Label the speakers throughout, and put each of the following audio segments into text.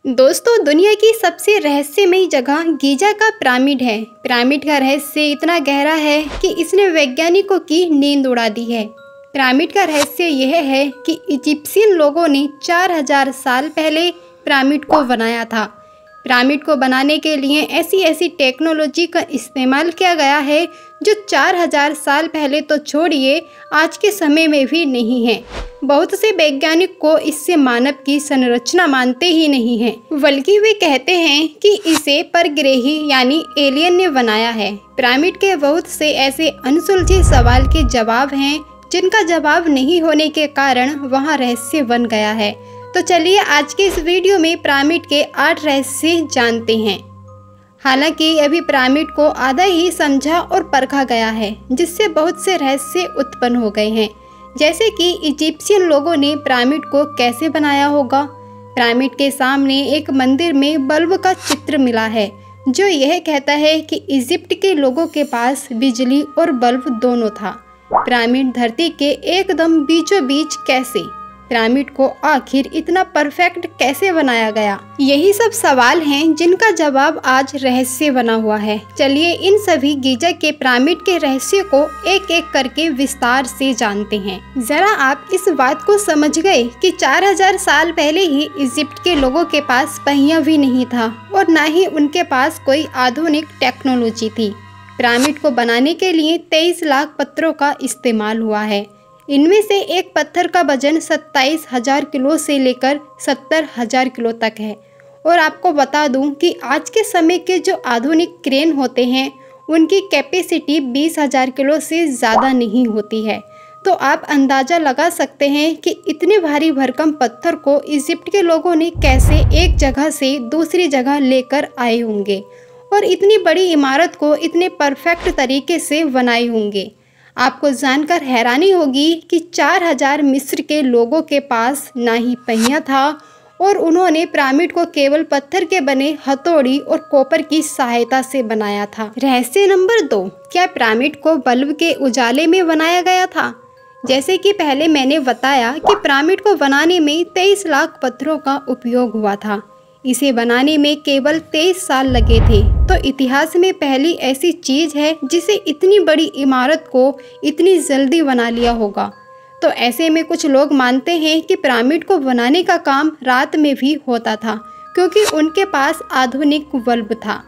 Speaker 1: दोस्तों, दुनिया की सबसे रहस्यमयी जगह गीजा का पिरामिड है। पिरामिड का रहस्य इतना गहरा है कि इसने वैज्ञानिकों की नींद उड़ा दी है। पिरामिड का रहस्य यह है कि इजिप्शियन लोगों ने 4000 साल पहले पिरामिड को बनाया था। पिरामिड को बनाने के लिए ऐसी टेक्नोलॉजी का इस्तेमाल किया गया है जो 4000 साल पहले तो छोड़िए, आज के समय में भी नहीं है। बहुत से वैज्ञानिक को इससे मानव की संरचना मानते ही नहीं हैं, बल्कि वे कहते हैं कि इसे परग्रही यानी एलियन ने बनाया है। पिरामिड के बहुत से ऐसे अनसुलझे सवाल के जवाब हैं जिनका जवाब नहीं होने के कारण वहाँ रहस्य बन गया है। तो चलिए आज के इस वीडियो में पिरामिड के 8 रहस्य जानते हैं। हालांकि अभी पिरामिड को आधा ही समझा और परखा गया है, जिससे बहुत से रहस्य उत्पन्न हो गए हैं, जैसे कि इजिप्शियन लोगों ने पिरामिड को कैसे बनाया होगा। पिरामिड के सामने एक मंदिर में बल्ब का चित्र मिला है, जो यह कहता है कि इजिप्ट के लोगों के पास बिजली और बल्ब दोनों था। पिरामिड धरती के एकदम बीचों बीच कैसे? पिरामिड को आखिर इतना परफेक्ट कैसे बनाया गया? यही सब सवाल हैं जिनका जवाब आज रहस्य बना हुआ है। चलिए इन सभी गीजा के पिरामिड के रहस्य को एक एक करके विस्तार से जानते हैं। जरा आप इस बात को समझ गए कि 4000 साल पहले ही इजिप्ट के लोगों के पास पहिया भी नहीं था और न ही उनके पास कोई आधुनिक टेक्नोलॉजी थी। पिरामिड को बनाने के लिए 23 लाख पत्थरों का इस्तेमाल हुआ है। इनमें से एक पत्थर का वजन 27,000 किलो से लेकर 70,000 किलो तक है। और आपको बता दूं कि आज के समय के जो आधुनिक क्रेन होते हैं, उनकी कैपेसिटी 20,000 किलो से ज़्यादा नहीं होती है। तो आप अंदाज़ा लगा सकते हैं कि इतने भारी भरकम पत्थर को इजिप्ट के लोगों ने कैसे एक जगह से दूसरी जगह लेकर आए होंगे और इतनी बड़ी इमारत को इतने परफेक्ट तरीके से बनाए होंगे। आपको जानकर हैरानी होगी कि 4000 मिस्र के लोगों के पास ना ही पहिया था और उन्होंने पिरामिड को केवल पत्थर के बने हथौड़ी और कॉपर की सहायता से बनाया था। रहस्य नंबर 2, क्या पिरामिड को बल्ब के उजाले में बनाया गया था? जैसे कि पहले मैंने बताया कि पिरामिड को बनाने में 23 लाख पत्थरों का उपयोग हुआ था। इसे बनाने में केवल 23 साल लगे थे। तो इतिहास में पहली ऐसी चीज़ है जिसे इतनी बड़ी इमारत को इतनी जल्दी बना लिया होगा। तो ऐसे में कुछ लोग मानते हैं कि पिरामिड को बनाने का काम रात में भी होता था, क्योंकि उनके पास आधुनिक बल्ब था।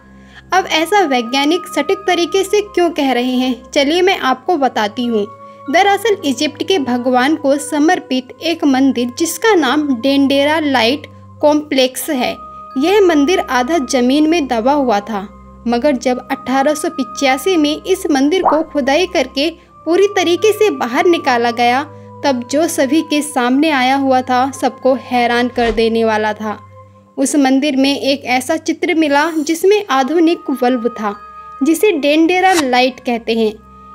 Speaker 1: अब ऐसा वैज्ञानिक सटीक तरीके से क्यों कह रहे हैं, चलिए मैं आपको बताती हूँ। दरअसल इजिप्ट के भगवान को समर्पित एक मंदिर जिसका नाम डेंडेरा लाइट कॉम्प्लेक्स है, यह मंदिर आधा जमीन में दबा हुआ था। मगर जब 1885 में इस मंदिर को खुदाई करके पूरी तरीके से बाहर निकाला गया, तब जो सभी के सामने आया हुआ था सबको हैरान कर देने वाला था। उस मंदिर में एक ऐसा चित्र मिला जिसमें आधुनिक बल्ब था, जिसे डेंडेरा लाइट कहते हैं।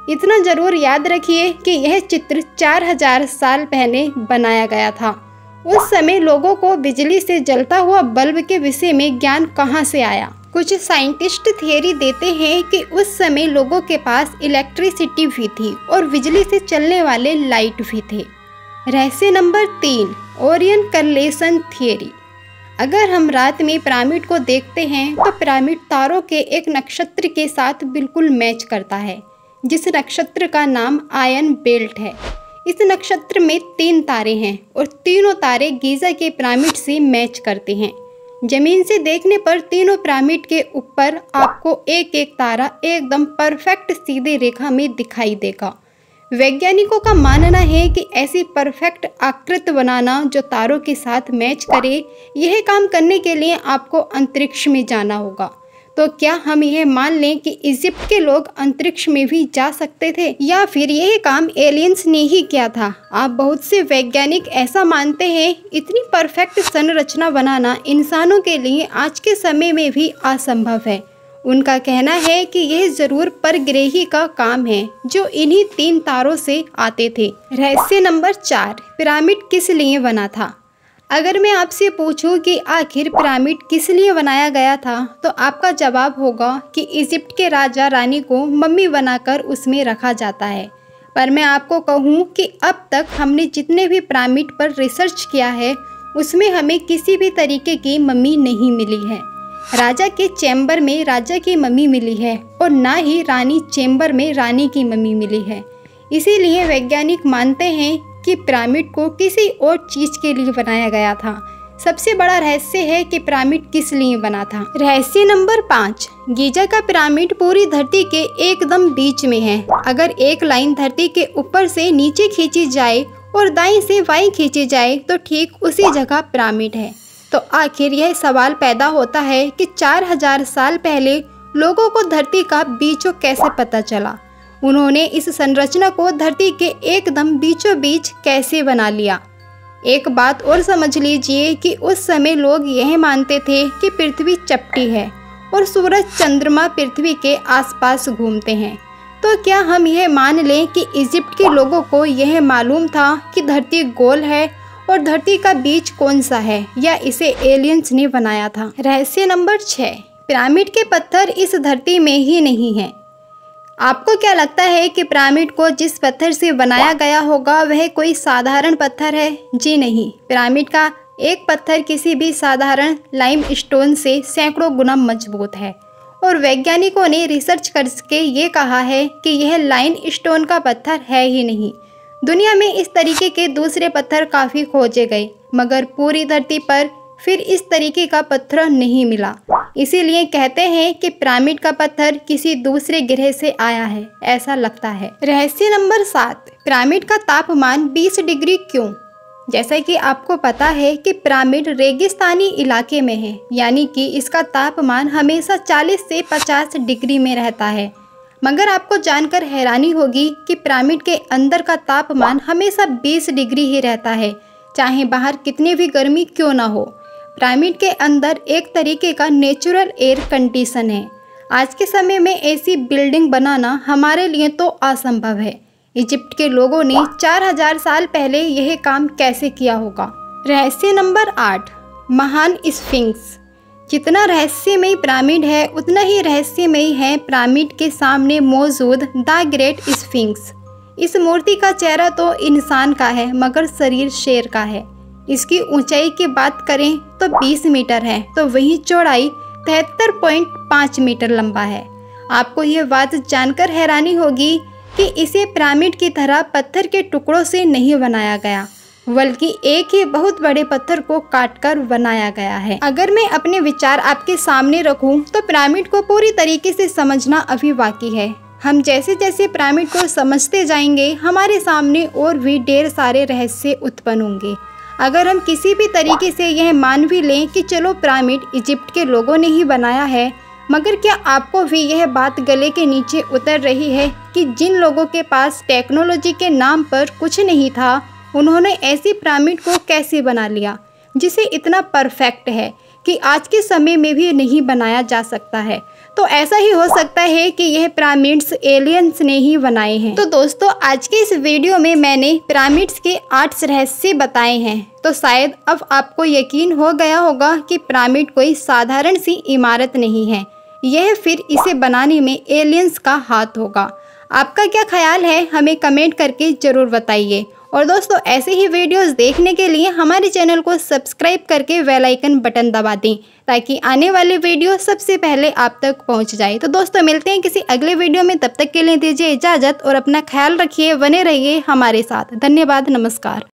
Speaker 1: इतना जरूर याद रखिए कि यह चित्र 4000 साल पहले बनाया गया था। उस समय लोगों को बिजली से जलता हुआ बल्ब के विषय में ज्ञान कहाँ से आया? कुछ साइंटिस्ट थियरी देते हैं कि उस समय लोगों के पास इलेक्ट्रिसिटी भी थी और बिजली से चलने वाले लाइट भी थे। रहस्य नंबर 3, ओरियन कर्लेशन थियरी। अगर हम रात में पिरामिड को देखते हैं तो पिरामिड तारों के एक नक्षत्र के साथ बिल्कुल मैच करता है, जिस नक्षत्र का नाम आयन बेल्ट है। इस नक्षत्र में 3 तारे हैं और तीनों तारे गीजा के पिरामिड से मैच करते हैं। जमीन से देखने पर तीनों पिरामिड के ऊपर आपको एक एक तारा एकदम परफेक्ट सीधे रेखा में दिखाई देगा। वैज्ञानिकों का मानना है कि ऐसी परफेक्ट आकृति बनाना जो तारों के साथ मैच करे, यह काम करने के लिए आपको अंतरिक्ष में जाना होगा। तो क्या हम यह मान लें कि इजिप्ट के लोग अंतरिक्ष में भी जा सकते थे, या फिर यह काम एलियंस ने ही किया था? आप बहुत से वैज्ञानिक ऐसा मानते हैं। इतनी परफेक्ट संरचना बनाना इंसानों के लिए आज के समय में भी असंभव है। उनका कहना है कि यह जरूर परग्रही का काम है जो इन्हीं 3 तारों से आते थे। रहस्य नंबर 4, पिरामिड किस लिए बना था? अगर मैं आपसे पूछूं कि आखिर पिरामिड किस लिए बनाया गया था, तो आपका जवाब होगा कि इजिप्ट के राजा रानी को मम्मी बनाकर उसमें रखा जाता है। पर मैं आपको कहूं कि अब तक हमने जितने भी पिरामिड पर रिसर्च किया है, उसमें हमें किसी भी तरीके की मम्मी नहीं मिली है। राजा के चैम्बर में राजा की मम्मी मिली है और ना ही रानी चैम्बर में रानी की मम्मी मिली है। इसीलिए वैज्ञानिक मानते हैं कि पिरामिड को किसी और चीज़ के लिए बनाया गया था। सबसे बड़ा रहस्य है कि पिरामिड किस लिए बना था। रहस्य नंबर 5, गीजा का पिरामिड पूरी धरती के एकदम बीच में है। अगर एक लाइन धरती के ऊपर से नीचे खींची जाए और दाईं से बाईं खींची जाए तो ठीक उसी जगह पिरामिड है। तो आखिर यह सवाल पैदा होता है कि 4000 साल पहले लोगों को धरती का बीचों कैसे पता चला। उन्होंने इस संरचना को धरती के एकदम बीचों बीच कैसे बना लिया। एक बात और समझ लीजिए कि उस समय लोग यह मानते थे कि पृथ्वी चपटी है और सूरज चंद्रमा पृथ्वी के आसपास घूमते हैं। तो क्या हम यह मान लें कि इजिप्ट के लोगों को यह मालूम था कि धरती गोल है और धरती का बीच कौन सा है, या इसे एलियंस ने बनाया था। रहस्य नंबर 6, पिरामिड के पत्थर इस धरती में ही नहीं हैं। आपको क्या लगता है कि पिरामिड को जिस पत्थर से बनाया गया होगा वह कोई साधारण पत्थर है? जी नहीं, पिरामिड का एक पत्थर किसी भी साधारण लाइमस्टोन से सैकड़ों गुना मजबूत है और वैज्ञानिकों ने रिसर्च करके ये कहा है कि यह लाइमस्टोन का पत्थर है ही नहीं। दुनिया में इस तरीके के दूसरे पत्थर काफ़ी खोजे गए मगर पूरी धरती पर फिर इस तरीके का पत्थर नहीं मिला। इसीलिए कहते हैं कि पिरामिड का पत्थर किसी दूसरे ग्रह से आया है, ऐसा लगता है। रहस्य नंबर 7, पिरामिड का तापमान 20 डिग्री क्यों? जैसा कि आपको पता है कि पिरामिड रेगिस्तानी इलाके में है, यानी कि इसका तापमान हमेशा 40 से 50 डिग्री में रहता है। मगर आपको जानकर हैरानी होगी कि पिरामिड के अंदर का तापमान हमेशा 20 डिग्री ही रहता है, चाहे बाहर कितनी भी गर्मी क्यों ना हो। पिरामिड के अंदर एक तरीके का नेचुरल एयर कंडीशन है। आज के समय में ऐसी बिल्डिंग बनाना हमारे लिए तो असंभव है। इजिप्ट के लोगों ने 4000 साल पहले यह काम कैसे किया होगा। रहस्य नंबर 8, महान स्फिंक्स। जितना रहस्यमयी पिरामिड है उतना ही रहस्यमयी है पिरामिड के सामने मौजूद द ग्रेट स्फिंक्स। इस मूर्ति का चेहरा तो इंसान का है मगर शरीर शेर का है। इसकी ऊंचाई की बात करें तो 20 मीटर है, तो वहीं चौड़ाई 73.5 मीटर लंबा है। आपको यह बात जानकर हैरानी होगी कि इसे पिरामिड की तरह पत्थर के टुकड़ों से नहीं बनाया गया बल्कि एक ही बहुत बड़े पत्थर को काटकर बनाया गया है। अगर मैं अपने विचार आपके सामने रखूं तो पिरामिड को पूरी तरीके से समझना अभी बाकी है। हम जैसे जैसे पिरामिड को समझते जाएंगे हमारे सामने और भी ढेर सारे रहस्य उत्पन्न होंगे। अगर हम किसी भी तरीके से यह मान भी लें कि चलो पिरामिड इजिप्ट के लोगों ने ही बनाया है, मगर क्या आपको भी यह बात गले के नीचे उतर रही है कि जिन लोगों के पास टेक्नोलॉजी के नाम पर कुछ नहीं था उन्होंने ऐसी पिरामिड को कैसे बना लिया जिसे इतना परफेक्ट है कि आज के समय में भी नहीं बनाया जा सकता है। तो ऐसा ही हो सकता है कि यह पिरामिड्स एलियंस ने ही बनाए हैं। तो दोस्तों, आज के इस वीडियो में मैंने पिरामिड्स के 8 रहस्य बताए हैं। तो शायद अब आपको यकीन हो गया होगा कि पिरामिड कोई साधारण सी इमारत नहीं है, यह फिर इसे बनाने में एलियंस का हाथ होगा। आपका क्या ख्याल है, हमें कमेंट करके ज़रूर बताइए। और दोस्तों, ऐसे ही वीडियोस देखने के लिए हमारे चैनल को सब्सक्राइब करके बेल आइकन बटन दबा दें ताकि आने वाले वीडियो सबसे पहले आप तक पहुंच जाए। तो दोस्तों, मिलते हैं किसी अगले वीडियो में, तब तक के लिए दीजिए इजाज़त और अपना ख्याल रखिए, बने रहिए हमारे साथ। धन्यवाद, नमस्कार।